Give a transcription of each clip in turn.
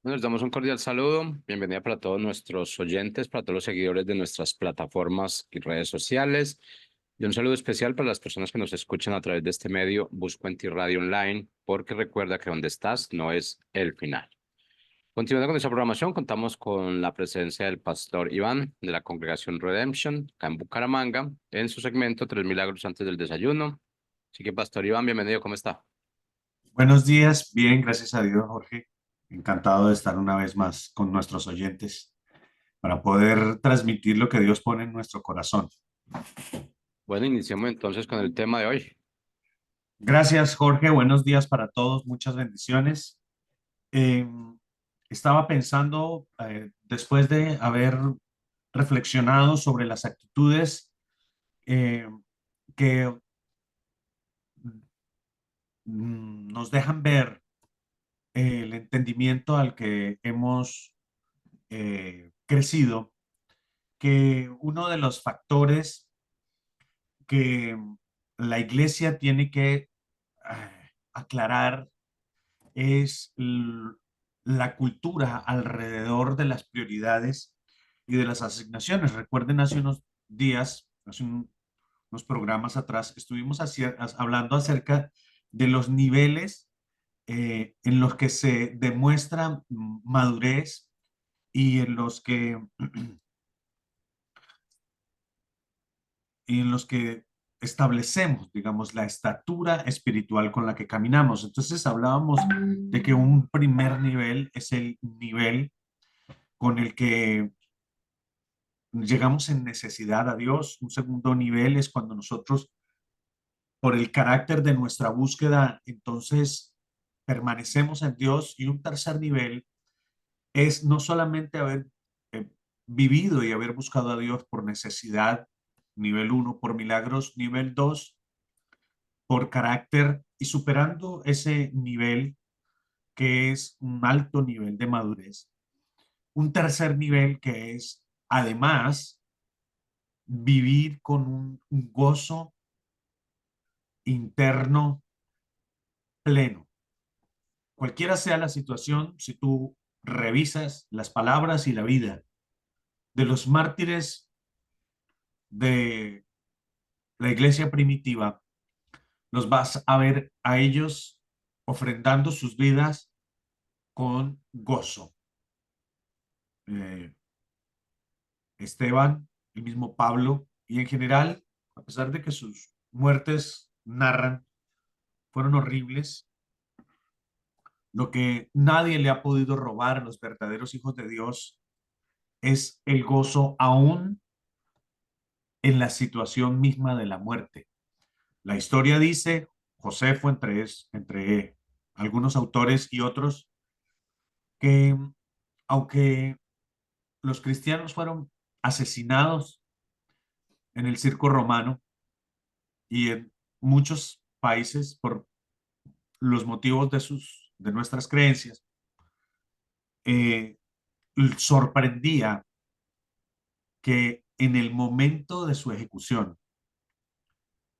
Nos damos un cordial saludo, bienvenida para todos nuestros oyentes, para todos los seguidores de nuestras plataformas y redes sociales. Y un saludo especial para las personas que nos escuchan a través de este medio, Busco en Ti Radio Online, porque recuerda que donde estás no es el final. Continuando con nuestra programación, contamos con la presencia del pastor Iván de la Congregación Redemption, acá en Bucaramanga, en su segmento Tres Milagros antes del desayuno. Así que, pastor Iván, bienvenido, ¿cómo está? Buenos días, bien, gracias a Dios, Jorge. Encantado de estar una vez más con nuestros oyentes para poder transmitir lo que Dios pone en nuestro corazón. Bueno, iniciemos entonces con el tema de hoy. Gracias, Jorge. Buenos días para todos. Muchas bendiciones. Eh, Estaba pensando, después de haber reflexionado sobre las actitudes eh, que nos dejan ver el entendimiento al que hemos crecido, que uno de los factores que la iglesia tiene que aclarar es la cultura alrededor de las prioridades y de las asignaciones. Recuerden, hace unos días, unos programas atrás, estuvimos hablando acerca de los niveles en los que se demuestra madurez y en los que establecemos, digamos, la estatura espiritual con la que caminamos. Entonces hablábamos de que un primer nivel es el nivel con el que llegamos en necesidad a Dios. Un segundo nivel es cuando nosotros, por el carácter de nuestra búsqueda, entonces permanecemos en Dios. Y un tercer nivel es no solamente haber eh, vivido y haber buscado a Dios por necesidad, nivel uno, por milagros, nivel dos, por carácter, y superando ese nivel que es un alto nivel de madurez. Un tercer nivel que es además vivir con un gozo interno pleno. Cualquiera sea la situación, si tú revisas las palabras y la vida de los mártires de la iglesia primitiva, los vas a ver a ellos ofrendando sus vidas con gozo. Eh, Esteban, el mismo Pablo, y en general, a pesar de que sus muertes narran fueron horribles, lo que nadie le ha podido robar a los verdaderos hijos de Dios es el gozo aún en la situación misma de la muerte. La historia dice, Josefo entre algunos autores y otros, que aunque los cristianos fueron asesinados en el circo romano y en muchos países por los motivos de nuestras creencias, eh, sorprendía que en el momento de su ejecución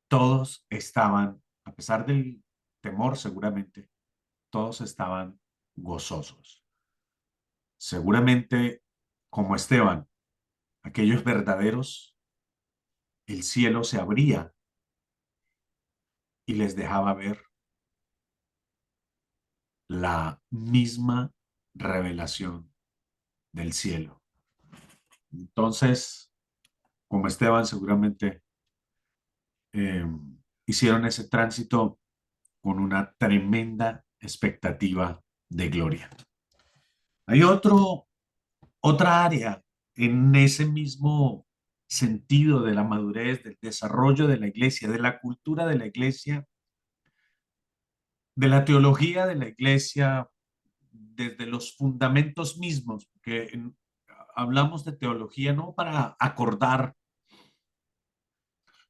todos estaban, a pesar del temor seguramente, todos estaban gozosos. Seguramente, como Esteban, aquellos verdaderos, el cielo se abría y les dejaba ver la misma revelación del cielo. Entonces, como Esteban, seguramente eh, hicieron ese tránsito con una tremenda expectativa de gloria. Hay otra área en ese mismo sentido de la madurez, del desarrollo de la iglesia, de la cultura de la iglesia, de la teología de la iglesia, desde los fundamentos mismos, que hablamos de teología no para acordar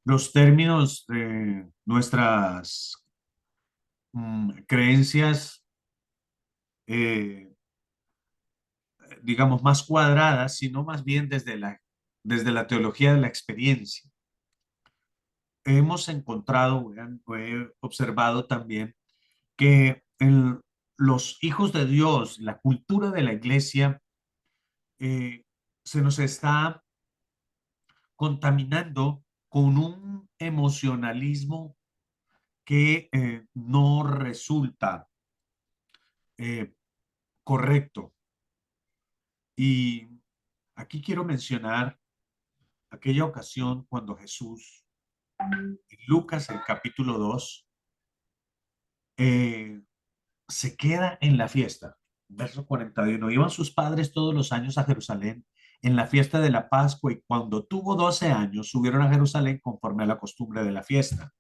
los términos de nuestras creencias, eh, digamos, más cuadradas, sino más bien desde la teología de la experiencia. Hemos encontrado, he observado también que los hijos de Dios, la cultura de la iglesia, se nos está contaminando con un emocionalismo que no resulta eh, correcto. Y aquí quiero mencionar aquella ocasión cuando Jesús, en Lucas, el capítulo 2, eh, se queda en la fiesta. Verso 41. Iban sus padres todos los años a Jerusalén en la fiesta de la Pascua y cuando tuvo 12 años subieron a Jerusalén conforme a la costumbre de la fiesta.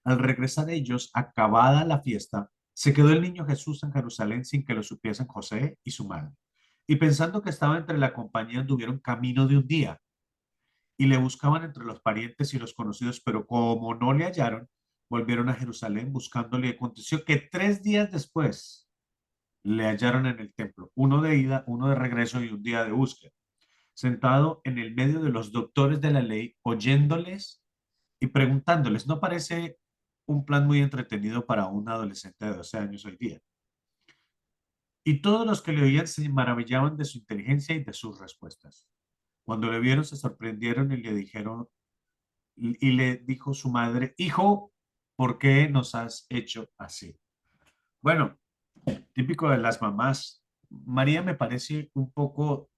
Al regresar ellos, acabada la fiesta, se quedó el niño Jesús en Jerusalén sin que lo supiesen José y su madre. Y pensando que estaba entre la compañía, anduvieron camino de un día y le buscaban entre los parientes y los conocidos, pero como no le hallaron, volvieron a Jerusalén buscándole. Y aconteció que 3 días después le hallaron en el templo, uno de ida, uno de regreso y un día de búsqueda, sentado en el medio de los doctores de la ley, oyéndoles y preguntándoles. ¿No parece un plan muy entretenido para un adolescente de 12 años hoy día? Y todos los que le oían se maravillaban de su inteligencia y de sus respuestas. Cuando le vieron, se sorprendieron y le dijeron, y le dijo su madre: hijo, ¿por qué nos has hecho así? Bueno, típico de las mamás. María me parece un poco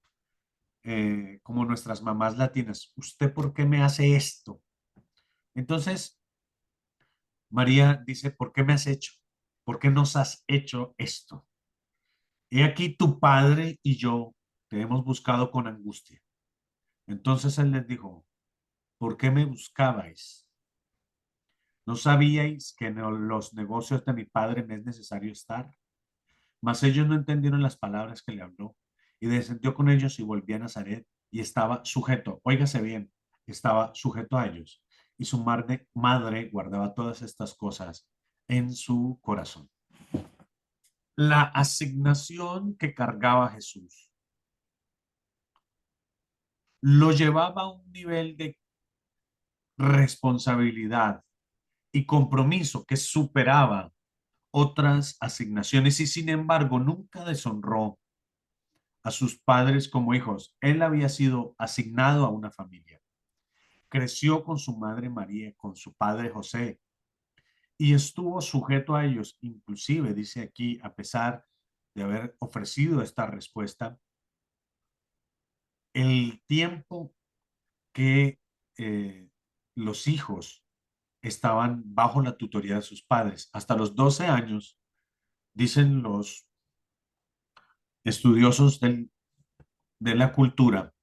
como nuestras mamás latinas. ¿Usted por qué me hace esto? Entonces, María dice: ¿por qué me has hecho? ¿Por qué nos has hecho esto? He aquí tu padre y yo te hemos buscado con angustia. Entonces él les dijo: ¿por qué me buscabais? ¿No sabíais que en los negocios de mi padre me es necesario estar? Mas ellos no entendieron las palabras que le habló, y descendió con ellos y volvió a Nazaret, y estaba sujeto, óigase bien, estaba sujeto a ellos, y su madre guardaba todas estas cosas en su corazón. La asignación que cargaba Jesús lo llevaba a un nivel de responsabilidad y compromiso que superaba otras asignaciones, y sin embargo nunca deshonró a sus padres como hijos. Él había sido asignado a una familia. Creció con su madre María, con su padre José, y estuvo sujeto a ellos. Inclusive, dice aquí, a pesar de haber ofrecido esta respuesta, el tiempo que los hijos estaban bajo la tutoría de sus padres, hasta los 12 años, dicen los estudiosos de la cultura,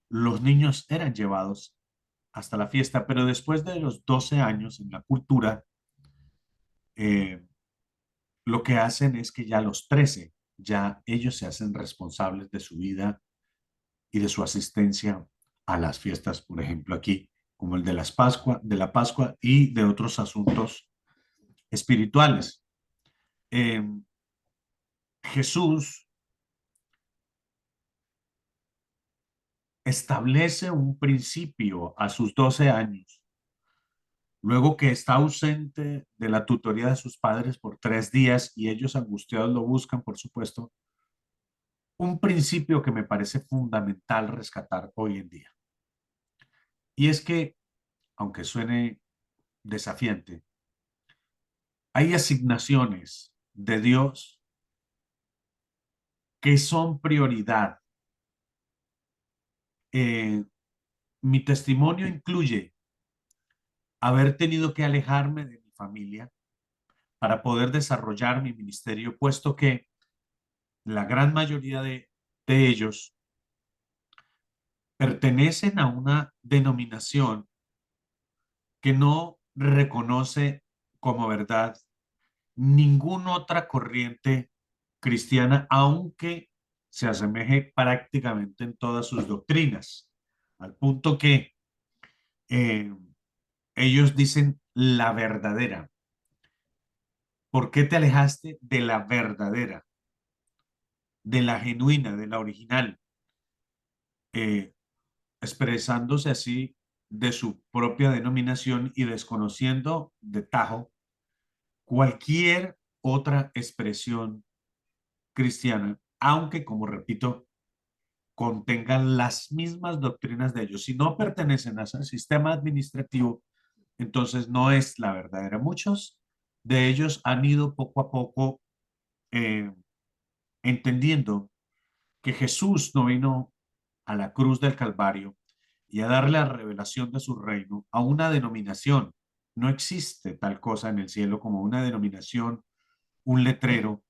los niños eran llevados hasta la fiesta, pero después de los 12 años en la cultura, eh, lo que hacen es que ya a los 13, ya ellos se hacen responsables de su vida y de su asistencia a las fiestas, por ejemplo, aquí, como el de de la Pascua y de otros asuntos espirituales. Eh, Jesús establece un principio a sus 12 años, luego que está ausente de la tutoría de sus padres por 3 días y ellos angustiados lo buscan, por supuesto, un principio que me parece fundamental rescatar hoy en día. Y es que, aunque suene desafiante, hay asignaciones de Dios que son prioridad. Eh, Mi testimonio incluye haber tenido que alejarme de mi familia para poder desarrollar mi ministerio, puesto que la gran mayoría de ellos pertenecen a una denominación que no reconoce como verdad ninguna otra corriente cristiana, aunque se asemeje prácticamente en todas sus doctrinas, al punto que eh, ellos dicen la verdadera. ¿Por qué te alejaste de la verdadera, de la genuina, de la original? Eh, Expresándose así de su propia denominación y desconociendo de tajo cualquier otra expresión cristiana, aunque, como repito, contengan las mismas doctrinas de ellos. Si no pertenecen a ese sistema administrativo, entonces no es la verdadera. Muchos de ellos han ido poco a poco eh, entendiendo que Jesús no vino a la cruz del Calvario y a darle la revelación de su reino a una denominación. No existe tal cosa en el cielo como una denominación, un letrero,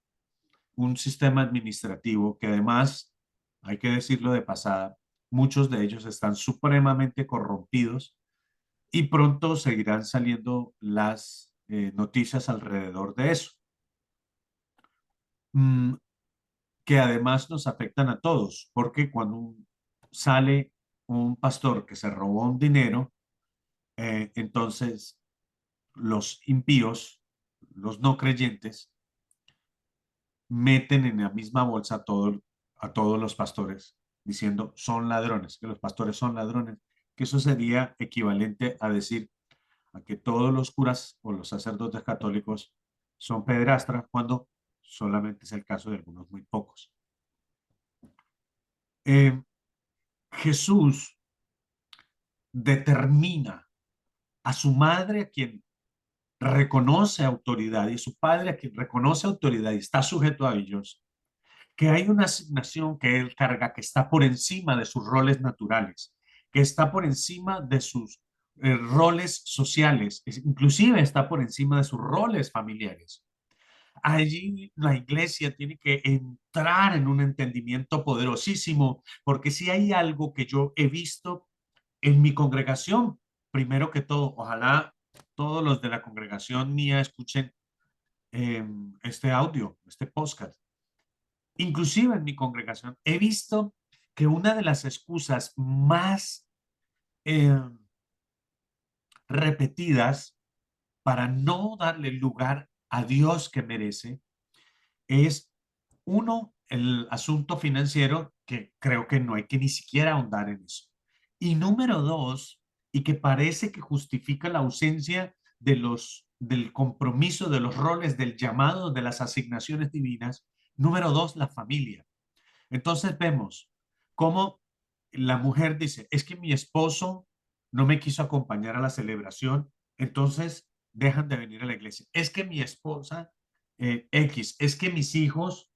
un sistema administrativo que además, hay que decirlo de pasada, muchos de ellos están supremamente corrompidos y pronto seguirán saliendo las noticias alrededor de eso, mm, que además nos afectan a todos, porque cuando sale un pastor que se robó un dinero, entonces los impíos, los no creyentes, meten en la misma bolsa a todos los pastores, diciendo son ladrones, que los pastores son ladrones, que eso sería equivalente a decir a que todos los curas o los sacerdotes católicos son pederastras, cuando solamente es el caso de algunos muy pocos. Eh, Jesús determina a su madre, a quien reconoce autoridad, y su padre, a quien reconoce autoridad y está sujeto a ellos, que hay una asignación que él carga que está por encima de sus roles naturales, que está por encima de sus roles sociales, inclusive está por encima de sus roles familiares. Allí la iglesia tiene que entrar en un entendimiento poderosísimo, porque si hay algo que yo he visto en mi congregación, primero que todo, ojalá todos los de la congregación mía escuchen este audio, este podcast. Inclusive en mi congregación he visto que una de las excusas más eh, repetidas para no darle lugar a Dios que merece es, uno, el asunto financiero, que creo que no hay que ni siquiera ahondar en eso. Y número dos, y que parece que justifica la ausencia del compromiso, de los roles, del llamado, de las asignaciones divinas. Número dos, la familia. Entonces vemos cómo la mujer dice, es que mi esposo no me quiso acompañar a la celebración, entonces dejan de venir a la iglesia. Es que mi esposa X, es que mis hijos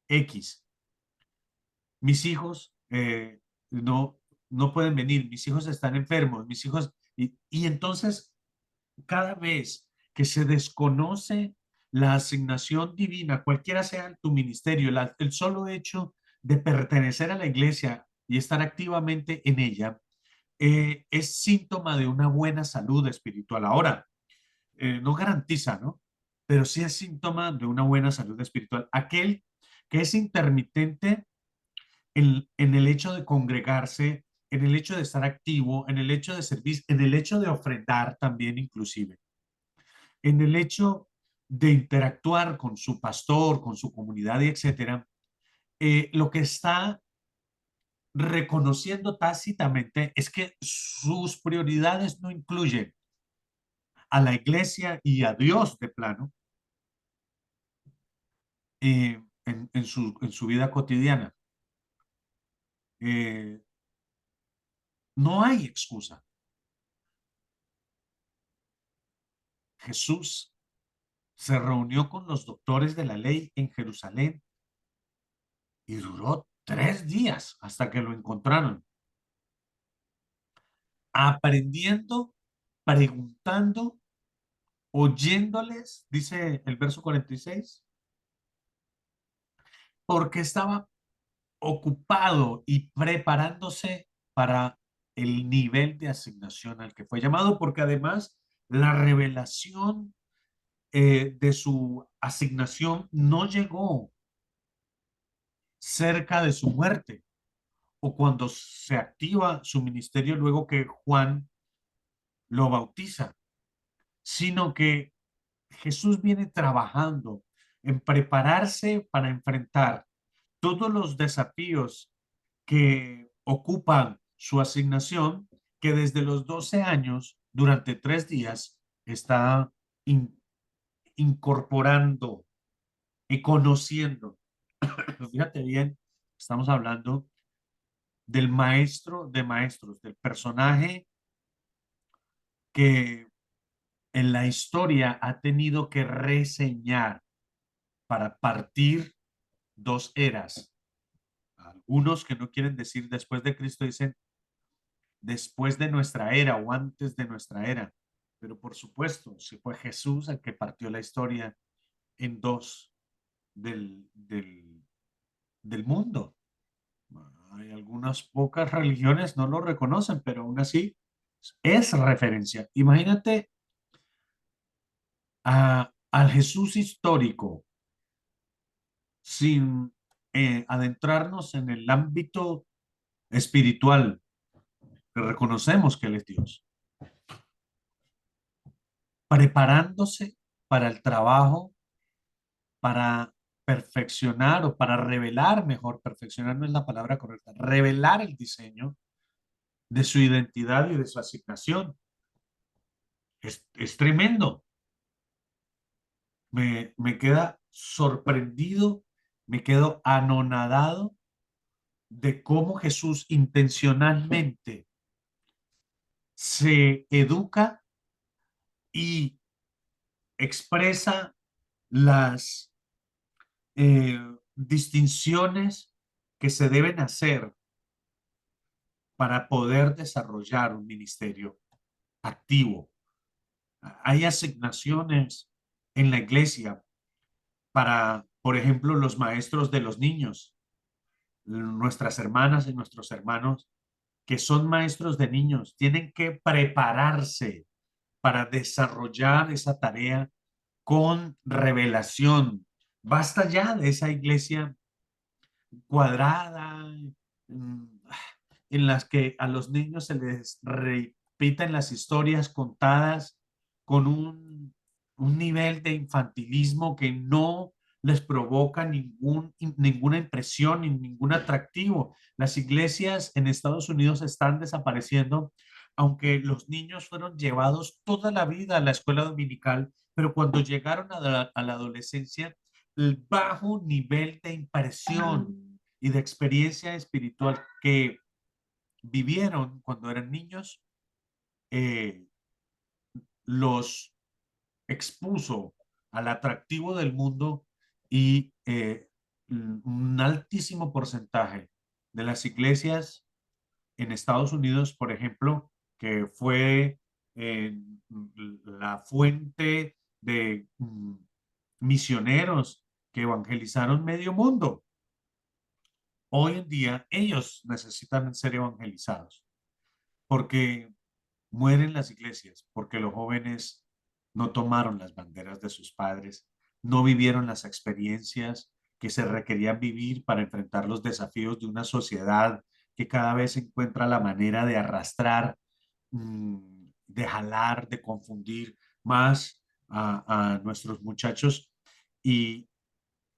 X, mis hijos no pueden venir, mis hijos están enfermos, mis hijos, y entonces cada vez que se desconoce la asignación divina, cualquiera sea tu ministerio, el solo hecho de pertenecer a la iglesia y estar activamente en ella, es síntoma de una buena salud espiritual. Ahora, no garantiza, ¿no? Pero sí es síntoma de una buena salud espiritual. Aquel que es intermitente en el hecho de congregarse, en el hecho de estar activo, en el hecho de servir, en el hecho de ofrendar también inclusive, en el hecho de interactuar con su pastor, con su comunidad y etcétera, lo que está reconociendo tácitamente es que sus prioridades no incluyen a la iglesia y a Dios de plano en su vida cotidiana. Eh, no hay excusa. Jesús se reunió con los doctores de la ley en Jerusalén y duró 3 días hasta que lo encontraron, aprendiendo, preguntando, oyéndoles, dice el verso 46, porque estaba ocupado y preparándose para el nivel de asignación al que fue llamado, porque además la revelación de su asignación no llegó cerca de su muerte o cuando se activa su ministerio luego que Juan lo bautiza, sino que Jesús viene trabajando en prepararse para enfrentar todos los desafíos que ocupan su asignación, que desde los 12 años, durante 3 días, está incorporando y conociendo. Pero fíjate bien, estamos hablando del maestro de maestros, del personaje que en la historia ha tenido que reseñar para partir dos eras. Algunos que no quieren decir después de Cristo dicen después de nuestra era o antes de nuestra era. Pero por supuesto, si fue Jesús el que partió la historia en dos del mundo. Hay algunas pocas religiones no lo reconocen, pero aún así es referencia. Imagínate al Jesús histórico sin adentrarnos en el ámbito espiritual, que reconocemos que Él es Dios, preparándose para el trabajo, para perfeccionar o para revelar, mejor, perfeccionar no es la palabra correcta, revelar el diseño de su identidad y de su asignación. Es tremendo. Me queda sorprendido, me quedo anonadado de cómo Jesús intencionalmente se educa y expresa las eh, distinciones que se deben hacer para poder desarrollar un ministerio activo. Hay asignaciones en la iglesia para, por ejemplo, los maestros de los niños, nuestras hermanas y nuestros hermanos que son maestros de niños, tienen que prepararse para desarrollar esa tarea con revelación. Basta ya de esa iglesia cuadrada, mm, en las que a los niños se les repiten las historias contadas con un nivel de infantilismo que no les provoca ninguna impresión ni ningún atractivo. Las iglesias en Estados Unidos están desapareciendo, aunque los niños fueron llevados toda la vida a la escuela dominical, pero cuando llegaron a la adolescencia, el bajo nivel de impresión y de experiencia espiritual que vivieron cuando eran niños, eh, los expuso al atractivo del mundo y un altísimo porcentaje de las iglesias en Estados Unidos, por ejemplo, que fue eh, la fuente de misioneros que evangelizaron medio mundo. Hoy en día ellos necesitan ser evangelizados porque mueren las iglesias, porque los jóvenes no tomaron las banderas de sus padres, no vivieron las experiencias que se requerían vivir para enfrentar los desafíos de una sociedad que cada vez encuentra la manera de arrastrar, de jalar, de confundir más a nuestros muchachos y,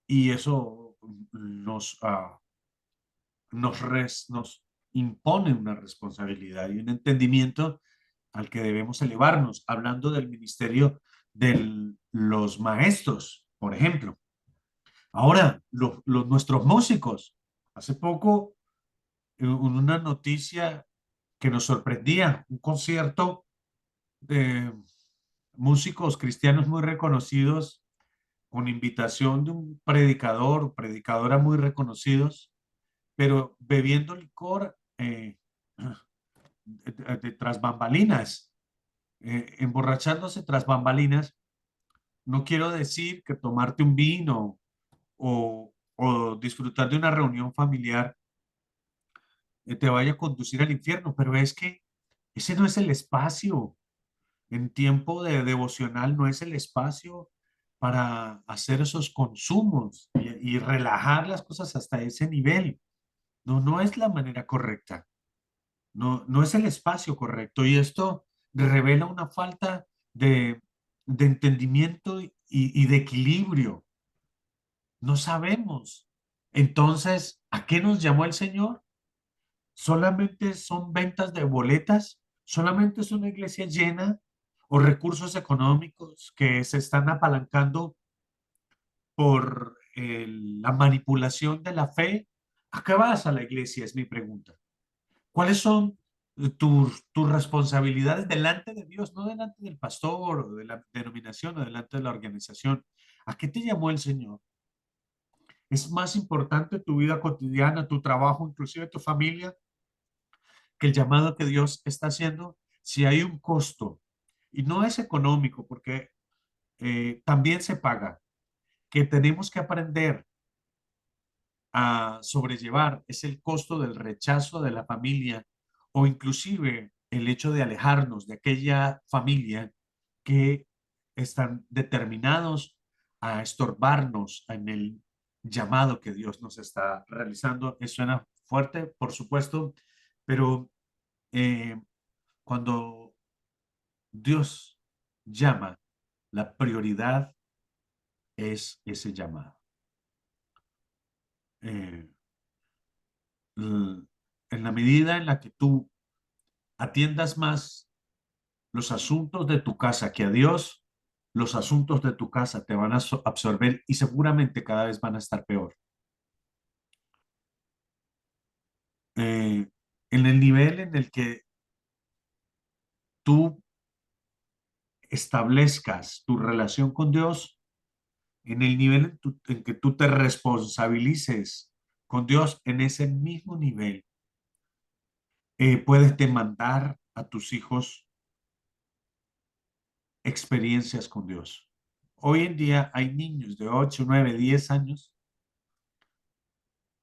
y eso nos impone una responsabilidad y un entendimiento al que debemos elevarnos, hablando del ministerio de los maestros, por ejemplo. Ahora, nuestros músicos, hace poco, una noticia que nos sorprendía, un concierto de músicos cristianos muy reconocidos, con invitación de un predicador, predicadora muy reconocidos, pero bebiendo licor tras bambalinas, emborrachándose tras bambalinas. No quiero decir que tomarte un vino o disfrutar de una reunión familiar te vaya a conducir al infierno, pero es que ese no es el espacio. En tiempo de devocional no es el espacio para hacer esos consumos y relajar las cosas hasta ese nivel. No, no es la manera correcta. No, no es el espacio correcto y esto revela una falta de entendimiento y de equilibrio. No sabemos. Entonces, ¿a qué nos llamó el Señor? ¿Solamente son ventas de boletas? ¿Solamente es una iglesia llena o recursos económicos que se están apalancando por la manipulación de la fe, ¿a qué vas a la iglesia? Es mi pregunta. ¿Cuáles son tus responsabilidades delante de Dios, no delante del pastor o de la denominación o delante de la organización? ¿A qué te llamó el Señor? ¿Es más importante tu vida cotidiana, tu trabajo, inclusive tu familia, que el llamado que Dios está haciendo? Si hay un costo, y no es económico, porque también se paga, que tenemos que aprender a sobrellevar, es el costo del rechazo de la familia o inclusive el hecho de alejarnos de aquella familia que están determinados a estorbarnos en el llamado que Dios nos está realizando. Eso suena fuerte, por supuesto, pero eh, cuando Dios llama, la prioridad es ese llamado. Eh, en la medida en la que tú atiendas más los asuntos de tu casa que a Dios, los asuntos de tu casa te van a absorber y seguramente cada vez van a estar peor. En el nivel en el que tú establezcas tu relación con Dios, en el nivel en que tú te responsabilices con Dios, en ese mismo nivel, puedes demandar a tus hijos experiencias con Dios. Hoy en día hay niños de 8, 9, 10 años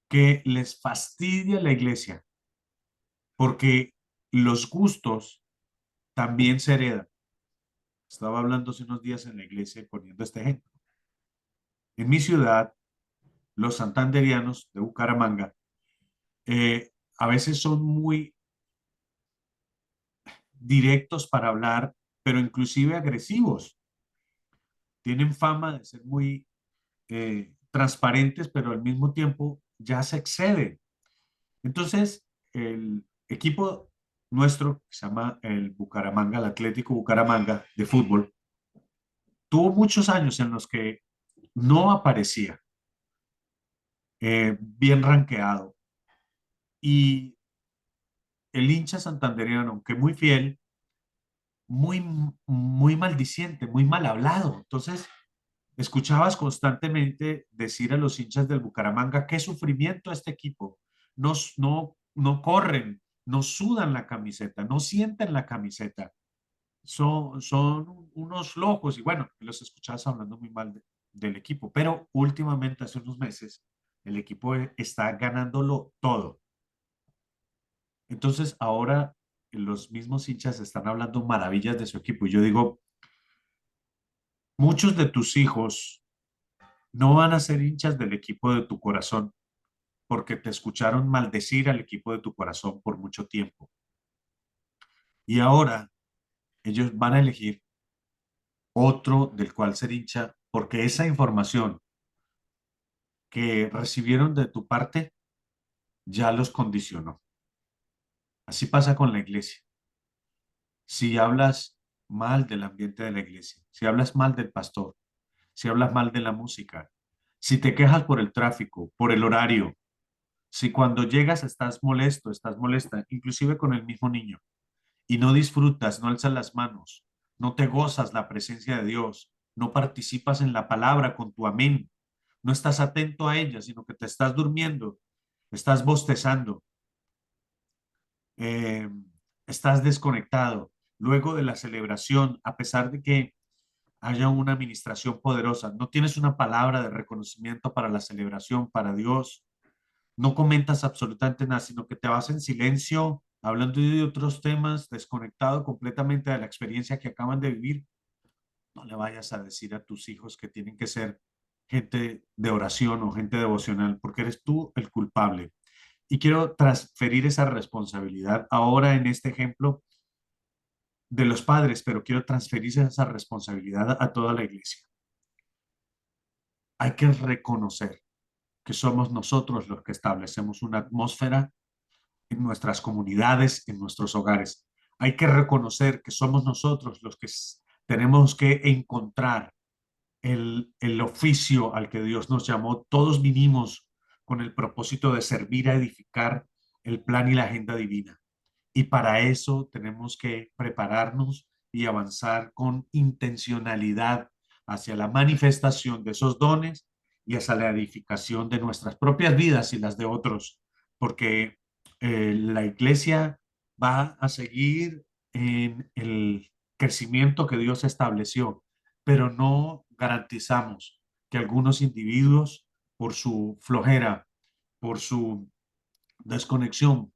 que les fastidia la iglesia porque los gustos también se heredan. Estaba hablando hace unos días en la iglesia y poniendo este ejemplo. En mi ciudad, los santanderianos de Bucaramanga a veces son muy directos para hablar, pero inclusive agresivos. Tienen fama de ser muy transparentes, pero al mismo tiempo ya se exceden. Entonces, el equipo nuestro, que se llama el Bucaramanga, el Atlético Bucaramanga de fútbol, tuvo muchos años en los que no aparecía bien rankeado. Y el hincha santandereano, aunque muy fiel, muy, muy maldiciente, muy mal hablado. Entonces, escuchabas constantemente decir a los hinchas del Bucaramanga, qué sufrimiento este equipo. No corren, no sudan la camiseta, no sienten la camiseta. Son unos flojos y bueno, los escuchabas hablando muy mal del equipo, pero últimamente, hace unos meses, el equipo está ganándolo todo. Entonces ahora los mismos hinchas están hablando maravillas de su equipo y yo digo, muchos de tus hijos no van a ser hinchas del equipo de tu corazón porque te escucharon maldecir al equipo de tu corazón por mucho tiempo. Y ahora ellos van a elegir otro del cual ser hincha porque esa información que recibieron de tu parte ya los condicionó. Así pasa con la iglesia. Si hablas mal del ambiente de la iglesia, si hablas mal del pastor, si hablas mal de la música, si te quejas por el tráfico, por el horario, si cuando llegas estás molesto, estás molesta, inclusive con el mismo niño, y no disfrutas, no alzas las manos, no te gozas la presencia de Dios, no participas en la palabra con tu amén, no estás atento a ella, sino que te estás durmiendo, estás bostezando, eh, estás desconectado. Luego de la celebración, a pesar de que haya una administración poderosa, no tienes una palabra de reconocimiento para la celebración, para Dios, no comentas absolutamente nada, sino que te vas en silencio, hablando de otros temas, desconectado completamente de la experiencia que acaban de vivir. No le vayas a decir a tus hijos que tienen que ser gente de oración o gente devocional, porque eres tú el culpable. Y quiero transferir esa responsabilidad ahora en este ejemplo de los padres, pero quiero transferir esa responsabilidad a toda la iglesia. Hay que reconocer que somos nosotros los que establecemos una atmósfera en nuestras comunidades, en nuestros hogares. Hay que reconocer que somos nosotros los que tenemos que encontrar el oficio al que Dios nos llamó. Todos vinimos con el propósito de servir a edificar el plan y la agenda divina. Y para eso tenemos que prepararnos y avanzar con intencionalidad hacia la manifestación de esos dones y hacia la edificación de nuestras propias vidas y las de otros, porque la iglesia va a seguir en el crecimiento que Dios estableció, pero no garantizamos que algunos individuos, por su flojera, por su desconexión,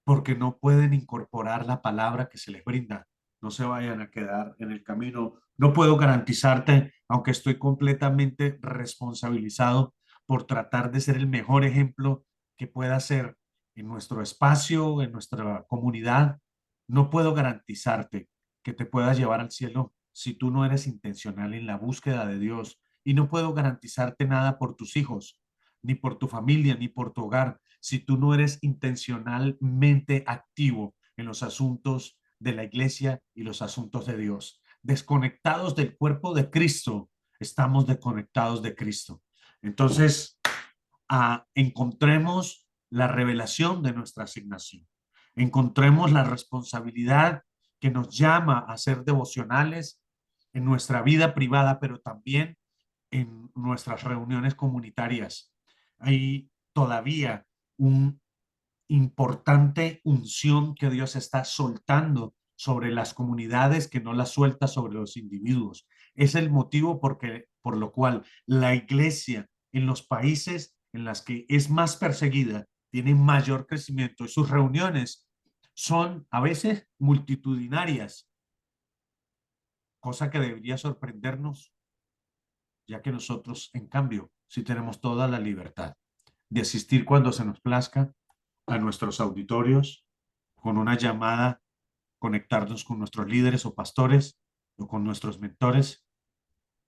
porque no pueden incorporar la palabra que se les brinda, no se vayan a quedar en el camino. No puedo garantizarte, aunque estoy completamente responsabilizado por tratar de ser el mejor ejemplo que pueda ser en nuestro espacio, en nuestra comunidad. No puedo garantizarte que te puedas llevar al cielo si tú no eres intencional en la búsqueda de Dios. Y no puedo garantizarte nada por tus hijos, ni por tu familia, ni por tu hogar, si tú no eres intencionalmente activo en los asuntos de la iglesia y los asuntos de Dios. Desconectados del cuerpo de Cristo, estamos desconectados de Cristo. Entonces, encontremos la revelación de nuestra asignación. Encontremos la responsabilidad que nos llama a ser devocionales en nuestra vida privada, pero también en nuestras reuniones comunitarias. Hay todavía un importante unción que Dios está soltando sobre las comunidades que no la suelta sobre los individuos. Es el motivo por lo cual la iglesia en los países en las que es más perseguida tiene mayor crecimiento y sus reuniones son a veces multitudinarias, cosa que debería sorprendernos, ya que nosotros, en cambio, sí tenemos toda la libertad de asistir cuando se nos plazca a nuestros auditorios con una llamada, conectarnos con nuestros líderes o pastores o con nuestros mentores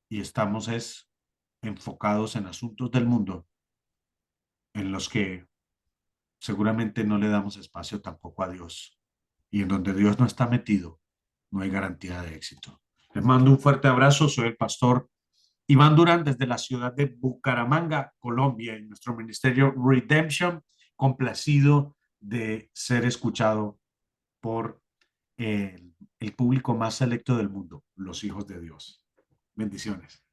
y estamos enfocados en asuntos del mundo en los que seguramente no le damos espacio tampoco a Dios y en donde Dios no está metido, no hay garantía de éxito. Les mando un fuerte abrazo, soy el pastor Iván Durán desde la ciudad de Bucaramanga, Colombia, en nuestro ministerio Redemption, complacido de ser escuchado por el público más selecto del mundo, los hijos de Dios. Bendiciones.